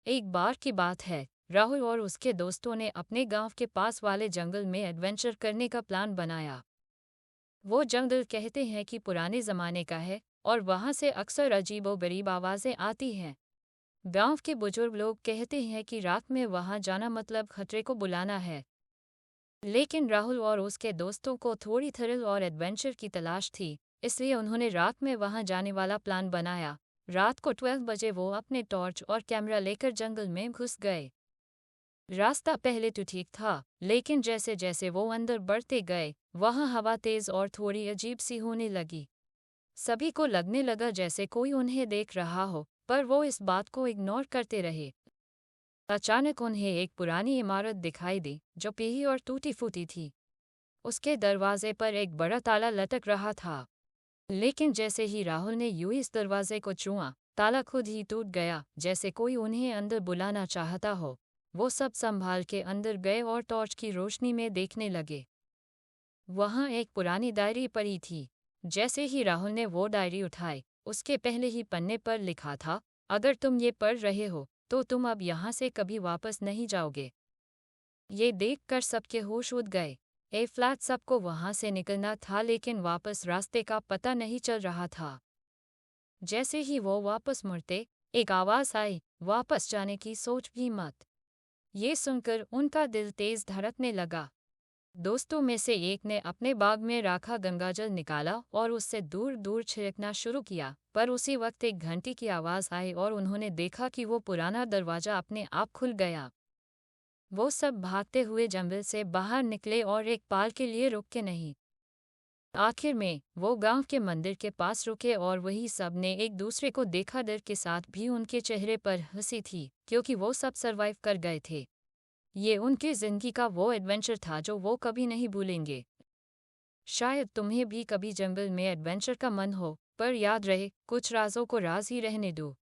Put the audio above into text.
एक बार की बात है, राहुल और उसके दोस्तों ने अपने गांव के पास वाले जंगल में एडवेंचर करने का प्लान बनाया। वो जंगल कहते हैं कि पुराने जमाने का है और वहां से अक्सर अजीबोगरीब आवाजें आती हैं। गांव के बुजुर्ग लोग कहते हैं कि रात में वहां जाना मतलब खतरे को बुलाना है। लेकिन राहुल और उसके दोस्तों को थोड़ी थ्रिल और एडवेंचर की तलाश थी, इसलिए उन्होंने रात में वहां जाने वाला प्लान बनाया। रात को 12 बजे वो अपने टॉर्च और कैमरा लेकर जंगल में घुस गए। रास्ता पहले तो ठीक था, लेकिन जैसे जैसे वो अंदर बढ़ते गए, वहां हवा तेज और थोड़ी अजीब सी होने लगी। सभी को लगने लगा जैसे कोई उन्हें देख रहा हो, पर वो इस बात को इग्नोर करते रहे। अचानक उन्हें एक पुरानी इमारत दिखाई दी, जो पीली और टूटी फूटी थी। उसके दरवाजे पर एक बड़ा ताला लटक रहा था। लेकिन जैसे ही राहुल ने यूं इस दरवाजे को छुआ, ताला खुद ही टूट गया, जैसे कोई उन्हें अंदर बुलाना चाहता हो। वो सब संभाल के अंदर गए और टॉर्च की रोशनी में देखने लगे। वहां एक पुरानी डायरी पड़ी थी। जैसे ही राहुल ने वो डायरी उठाई, उसके पहले ही पन्ने पर लिखा था, अगर तुम ये पढ़ रहे हो तो तुम अब यहाँ से कभी वापस नहीं जाओगे। ये देखकर सबके होश उड़ गए। ए फ्लैट सबको वहां से निकलना था, लेकिन वापस रास्ते का पता नहीं चल रहा था। जैसे ही वो वापस मुड़ते, एक आवाज आई, वापस जाने की सोच भी मत। ये सुनकर उनका दिल तेज धड़कने लगा। दोस्तों में से एक ने अपने बाग में रखा गंगाजल निकाला और उससे दूर दूर छिड़कना शुरू किया, पर उसी वक्त एक घंटी की आवाज आई और उन्होंने देखा कि वो पुराना दरवाजा अपने आप खुल गया। वो सब भागते हुए जंगल से बाहर निकले और एक पल के लिए रुके नहीं। आखिर में वो गांव के मंदिर के पास रुके और वही सब ने एक दूसरे को देखा। डर के साथ भी उनके चेहरे पर हंसी थी, क्योंकि वो सब सरवाइव कर गए थे। ये उनकी जिंदगी का वो एडवेंचर था जो वो कभी नहीं भूलेंगे। शायद तुम्हें भी कभी जंगल में एडवेंचर का मन हो, पर याद रहे, कुछ राजों को राज ही रहने दो।